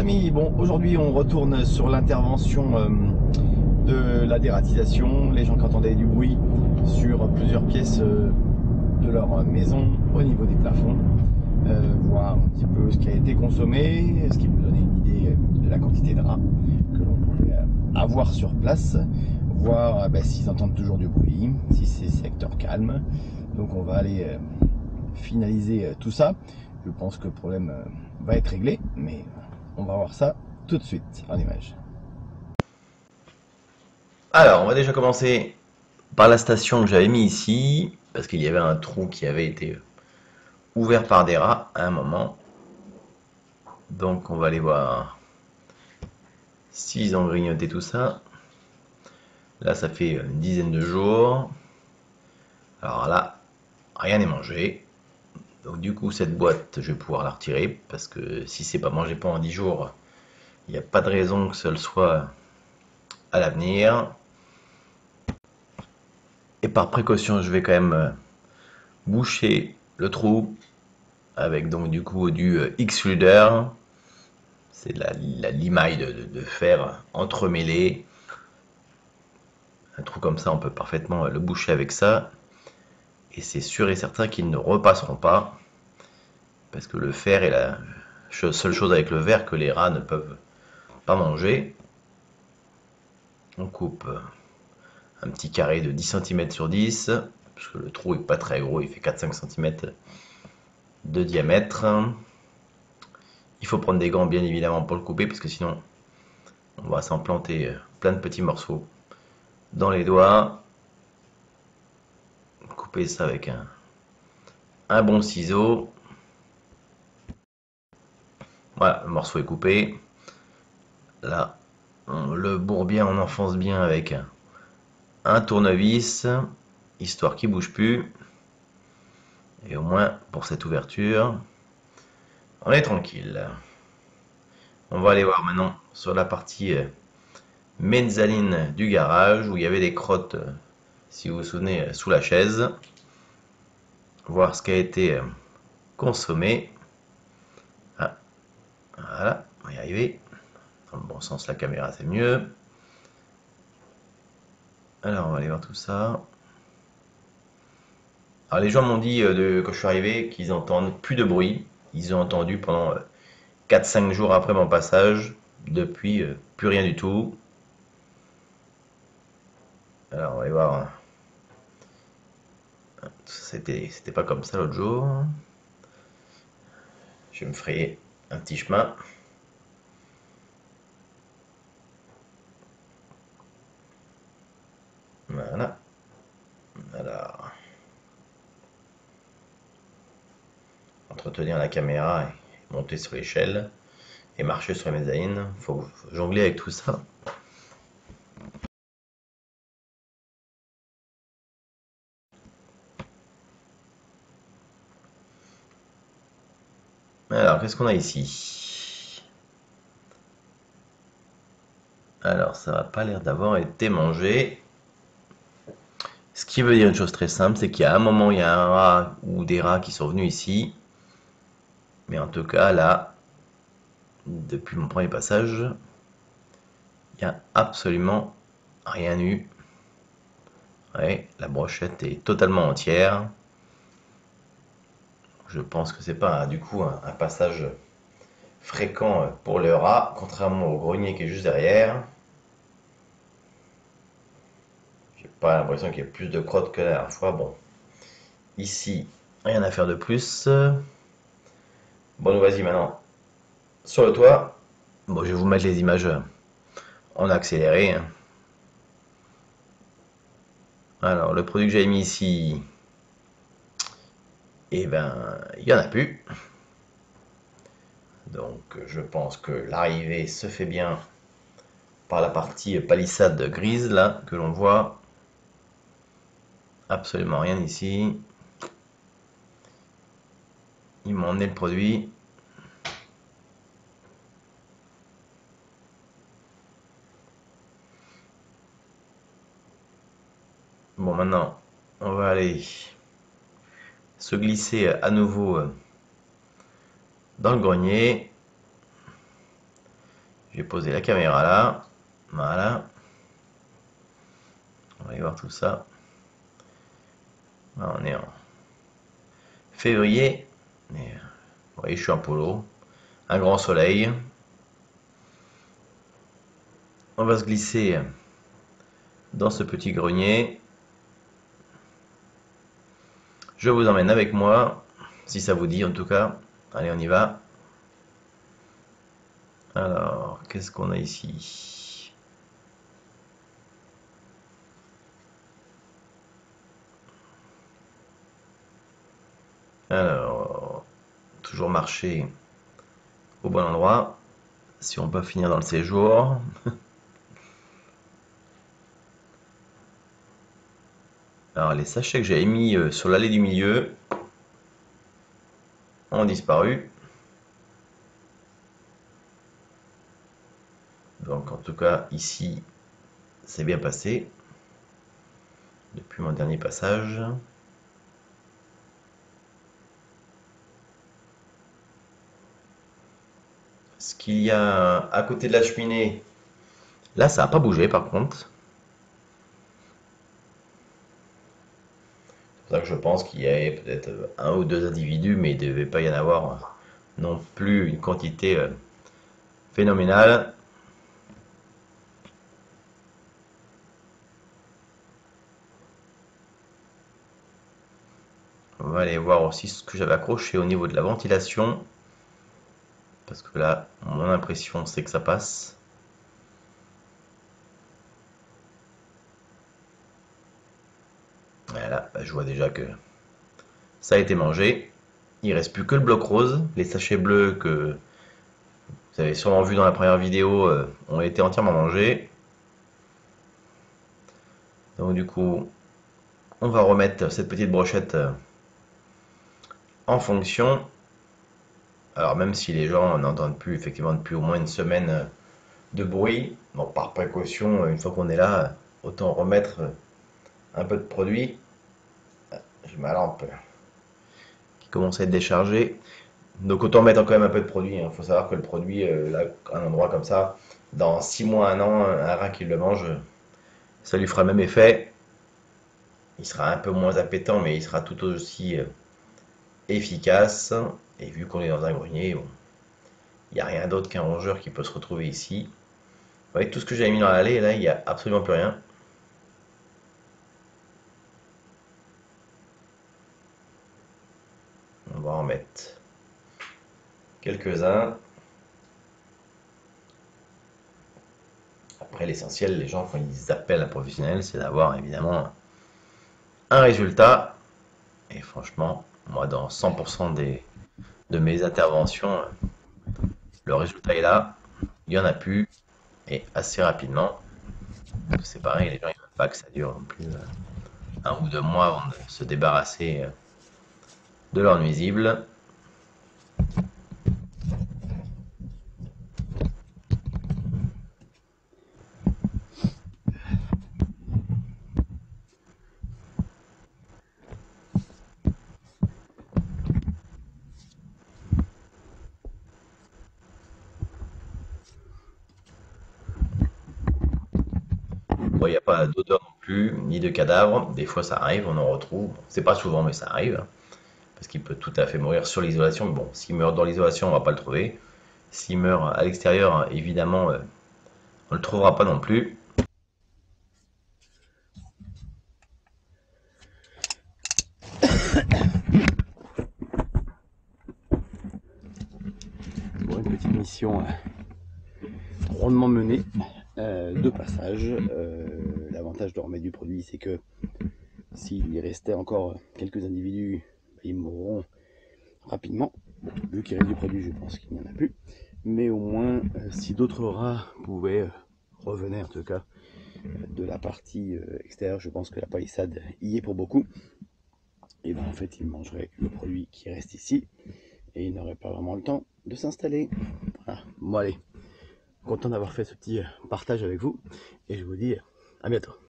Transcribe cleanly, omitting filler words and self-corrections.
amis, bon aujourd'hui on retourne sur l'intervention de la dératisation, les gens qui entendaient du bruit sur plusieurs pièces de leur maison au niveau des plafonds, voir un petit peu ce qui a été consommé, ce qui vous donnait une idée de la quantité de rats que l'on pouvait avoir sur place, voir s'ils entendent toujours du bruit, si c'est secteur calme. Donc on va aller finaliser tout ça. Je pense que le problème va être réglé, mais on va voir ça tout de suite en image. Alors, on va déjà commencer par la station que j'avais mis ici, parce qu'il y avait un trou qui avait été ouvert par des rats à un moment. Donc on va aller voir s'ils ont grignoté tout ça. Là, ça fait une dizaine de jours. Alors là, rien n'est mangé. Donc du coup, cette boîte, je vais pouvoir la retirer, parce que si c'est pas mangé pendant 10 jours, il n'y a pas de raison que ce le soit à l'avenir. Et par précaution, je vais quand même boucher le trou avec donc du coup du X-Luder. C'est de la limaille de fer entremêlée. Un trou comme ça, on peut parfaitement le boucher avec ça. Et c'est sûr et certain qu'ils ne repasseront pas. Parce que le fer est la seule chose avec le verre que les rats ne peuvent pas manger. On coupe un petit carré de 10 cm sur 10. Parce que le trou est pas très gros, il fait 4-5 cm de diamètre. Il faut prendre des gants bien évidemment pour le couper, parce que sinon on va s'en planter plein de petits morceaux dans les doigts. Couper ça avec un bon ciseau. Voilà, le morceau est coupé. Là, on le bourre bien, on enfonce bien avec un tournevis, histoire qu'il ne bouge plus. Et au moins, pour cette ouverture, on est tranquille. On va aller voir maintenant sur la partie mezzanine du garage, où il y avait des crottes, si vous vous souvenez, sous la chaise. Voir ce qui a été consommé. Ah, voilà, on va y arriver. Dans le bon sens, la caméra, c'est mieux. Alors, on va aller voir tout ça. Alors, les gens m'ont dit, quand je suis arrivé, qu'ils entendent plus de bruit. Ils ont entendu pendant 4-5 jours après mon passage. Depuis, plus rien du tout. Alors, on va aller voir. C'était pas comme ça l'autre jour. Je vais me frayer un petit chemin. Voilà. Alors, entretenir la caméra et monter sur l'échelle et marcher sur la mezzanine. Faut jongler avec tout ça. Alors, qu'est-ce qu'on a ici? Alors, ça n'a pas l'air d'avoir été mangé. Ce qui veut dire une chose très simple, c'est qu'il y a un moment, il y a un rat ou des rats qui sont venus ici. Mais en tout cas, là, depuis mon premier passage, il n'y a absolument rien eu. Ouais, la brochette est totalement entière. Je pense que c'est pas du coup un passage fréquent pour le rat, contrairement au grenier qui est juste derrière. J'ai pas l'impression qu'il y ait plus de crottes que la dernière fois. Bon, ici, rien à faire de plus. Bon, vas-y maintenant sur le toit. Bon, je vais vous mettre les images en accéléré. Alors, le produit que j'avais mis ici, eh ben, il n'y en a plus. Donc, je pense que l'arrivée se fait bien par la partie palissade grise, là, que l'on voit. Absolument rien ici. Ils m'ont emmené le produit. Bon, maintenant, on va aller se glisser à nouveau dans le grenier. J'ai posé la caméra là. Voilà. On va aller voir tout ça. Là, on est en février. Et, vous voyez, je suis en polo. Un grand soleil. On va se glisser dans ce petit grenier. Je vous emmène avec moi, si ça vous dit en tout cas. Allez, on y va. Alors, qu'est-ce qu'on a ici? Alors, toujours marcher au bon endroit. Si on peut finir dans le séjour. Alors, les sachets que j'avais mis sur l'allée du milieu ont disparu. Donc, en tout cas, ici, c'est bien passé. Depuis mon dernier passage. Ce qu'il y a à côté de la cheminée, là, ça n'a pas bougé par contre. C'est pour ça que je pense qu'il y avait peut-être un ou deux individus, mais il ne devait pas y en avoir non plus une quantité phénoménale. On va aller voir aussi ce que j'avais accroché au niveau de la ventilation. Parce que là, mon impression, c'est que ça passe. Voilà, bah, je vois déjà que ça a été mangé. Il ne reste plus que le bloc rose. Les sachets bleus que vous avez sûrement vu dans la première vidéo ont été entièrement mangés. Donc du coup, on va remettre cette petite brochette en fonction. Alors même si les gens n'entendent plus effectivement depuis au moins une semaine de bruit, bon, par précaution, une fois qu'on est là, autant remettre un peu de produit. J'ai ma lampe qui commence à être déchargée. Donc autant mettre quand même un peu de produit. Il faut savoir que le produit, là, à un endroit comme ça, dans 6 mois, 1 an, un rat qui le mange, ça lui fera le même effet. Il sera un peu moins appétant, mais il sera tout aussi efficace. Et vu qu'on est dans un grenier, bon, il n'y a rien d'autre qu'un rongeur qui peut se retrouver ici. Vous voyez, tout ce que j'avais mis dans l'allée, là, il n'y a absolument plus rien. On va en mettre quelques-uns. Après, l'essentiel, les gens, quand ils appellent un professionnel, c'est d'avoir évidemment un résultat. Et franchement, moi, dans 100% de mes interventions, le résultat est là. Il n'y en a plus. Et assez rapidement. C'est pareil, les gens, ils ne veulent pas que ça dure non plus 1 ou 2 mois avant de se débarrasser de leurs nuisibles. Bon, il n'y a pas d'odeur non plus, ni de cadavre. Des fois, ça arrive, on en retrouve. Bon, c'est pas souvent, mais ça arrive. Parce qu'il peut tout à fait mourir sur l'isolation. Mais bon, s'il meurt dans l'isolation, on va pas le trouver. S'il meurt à l'extérieur, évidemment, on le trouvera pas non plus. Bon, une petite mission rondement menée de passage. L'avantage de remettre du produit, c'est que s'il y restait encore quelques individus, ils mourront rapidement. Vu qu'il reste du produit, je pense qu'il n'y en a plus. Mais au moins, si d'autres rats pouvaient revenir, en tout cas, de la partie extérieure, je pense que la palissade y est pour beaucoup. Et bien en fait, ils mangeraient le produit qui reste ici. Et ils n'auraient pas vraiment le temps de s'installer. Voilà. Bon allez, content d'avoir fait ce petit partage avec vous. Et je vous dis à bientôt.